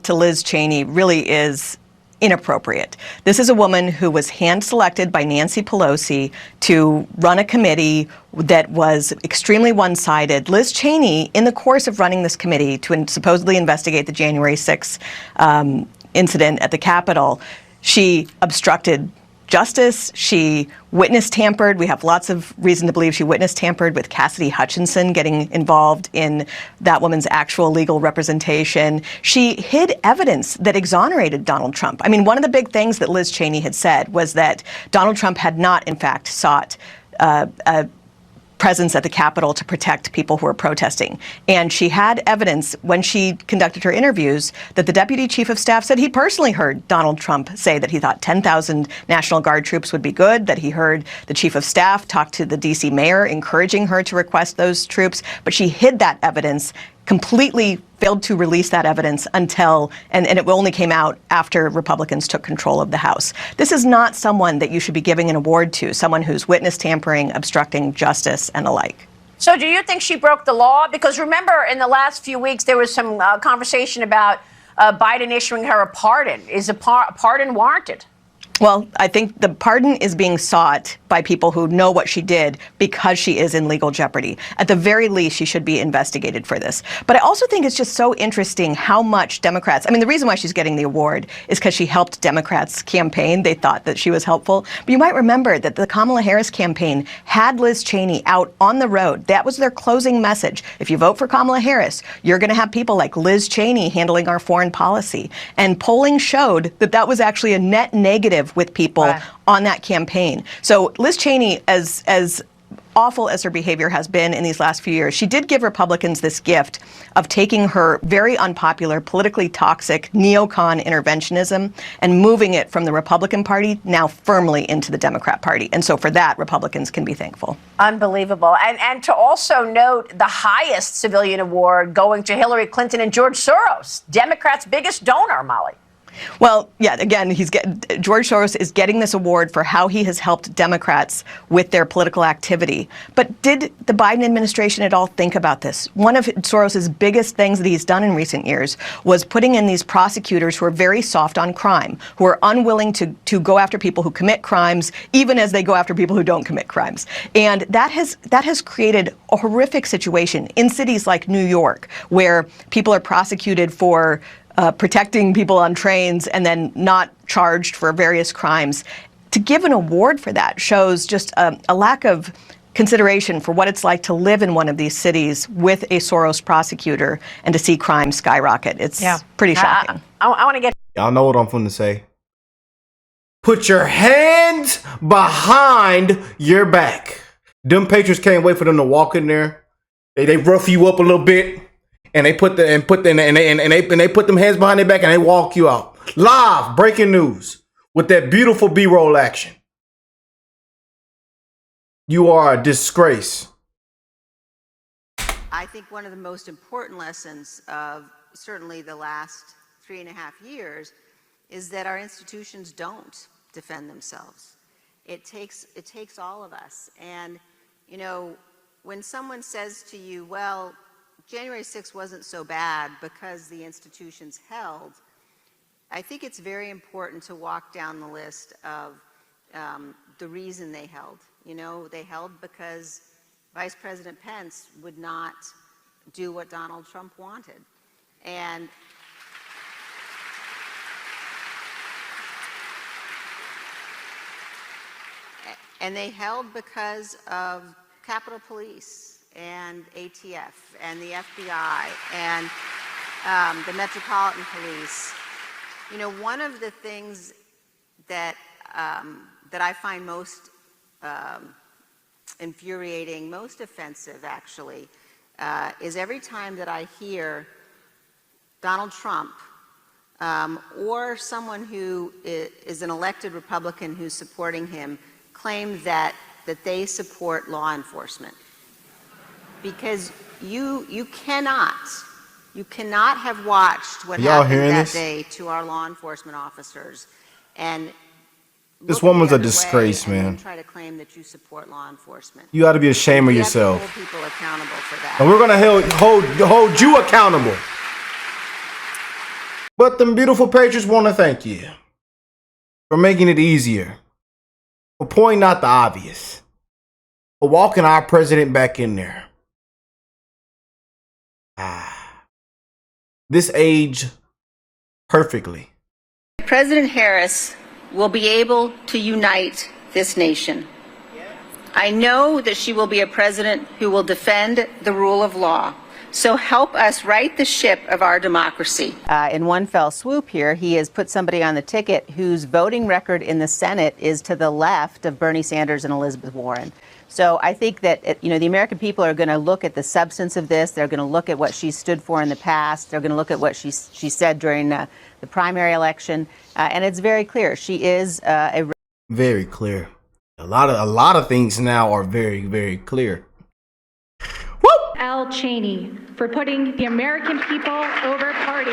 to Liz Cheney really is inappropriate. This is a woman who was hand-selected by Nancy Pelosi to run a committee that was extremely one-sided. Liz Cheney, in the course of running this committee to supposedly investigate the January 6th incident at the Capitol, she obstructed justice. She witness tampered. We have lots of reason to believe she witness tampered with Cassidy Hutchinson getting involved in that woman's actual legal representation. She hid evidence that exonerated Donald Trump. I mean, one of the big things that Liz Cheney had said was that Donald Trump had not, in fact, sought a presence at the Capitol to protect people who were protesting. And she had evidence when she conducted her interviews that the deputy chief of staff said he personally heard Donald Trump say that he thought 10,000 National Guard troops would be good, that he heard the chief of staff talk to the D.C. mayor encouraging her to request those troops. But she hid that evidence, completely failed to release that evidence until, and it only came out after Republicans took control of the House. This is not someone that you should be giving an award to, someone who's witness tampering, obstructing justice, and the like. So do you think she broke the law? Because remember, in the last few weeks, there was some conversation about Biden issuing her a pardon. Is a pardon warranted? Well, I think the pardon is being sought by people who know what she did because she is in legal jeopardy. At the very least, she should be investigated for this. But I also think it's just so interesting how much Democrats, I mean, the reason why she's getting the award is because she helped Democrats campaign. They thought that she was helpful. But you might remember that the Kamala Harris campaign had Liz Cheney out on the road. That was their closing message. If you vote for Kamala Harris, you're going to have people like Liz Cheney handling our foreign policy. And polling showed that that was actually a net negative with people on that campaign. So Liz Cheney, as awful as her behavior has been in these last few years, she did give Republicans this gift of taking her very unpopular, politically toxic neocon interventionism and moving it from the Republican Party now firmly into the Democrat Party. And so for that, Republicans can be thankful. Unbelievable. And to also note the highest civilian award going to Hillary Clinton and George Soros, Democrats' biggest donor, Molly. Well, yeah, again, George Soros is getting this award for how he has helped Democrats with their political activity. But did the Biden administration at all think about this? One of Soros's biggest things that he's done in recent years was putting in these prosecutors who are very soft on crime, who are unwilling to go after people who commit crimes, even as they go after people who don't commit crimes. And that has created a horrific situation in cities like New York, where people are prosecuted for protecting people on trains and then not charged for various crimes. To give an award for that shows just a lack of consideration for what it's like to live in one of these cities with a Soros prosecutor and to see crime skyrocket. It's pretty shocking. I want to get... Y'all know what I'm finna say. Put your hands behind your back. Them patrons can't wait for them to walk in there. They rough you up a little bit. And they put them hands behind their back and they walk you out. Live breaking news with that beautiful B-roll action. You are a disgrace. I think one of the most important lessons of certainly the last 3.5 years is that our institutions don't defend themselves. It takes all of us. And, you know, when someone says to you, well, January 6th wasn't so bad because the institutions held, I think it's very important to walk down the list of the reason they held. You know, they held because Vice President Pence would not do what Donald Trump wanted. And they held because of Capitol Police and ATF and the FBI and the Metropolitan Police. You know, one of the things that that I find most infuriating, most offensive actually, is every time that I hear Donald Trump or someone who is an elected Republican who's supporting him claim that they support law enforcement. Because you cannot have watched what happened that day to our law enforcement officers and this woman's a disgrace, man. Try to claim that you support law enforcement. You ought to be ashamed of yourself. Hold people accountable for that. And we're gonna hold you accountable. But them beautiful patriots want to thank you for making it easier, for pointing out the obvious, for walking our president back in there. This aged perfectly. President Harris will be able to unite this nation. I know that she will be a president who will defend the rule of law. So help us right the ship of our democracy. In one fell swoop here, he has put somebody on the ticket whose voting record in the Senate is to the left of Bernie Sanders and Elizabeth Warren. So I think that, the American people are going to look at the substance of this. They're going to look at what she stood for in the past. They're going to look at what she said during the primary election. And it's very clear. She is very clear. A lot of things now are very, very clear. Liz Cheney for putting the American people over party.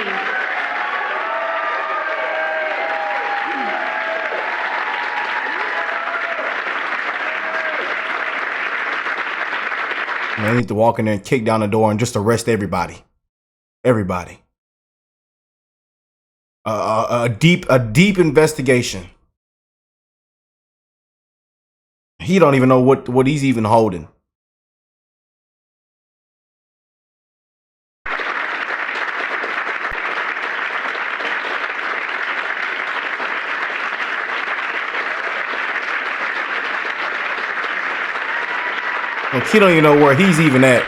I need to walk in there and kick down the door and just arrest everybody. Everybody. A deep investigation. He don't even know what he's even holding. He don't even know where he's even at.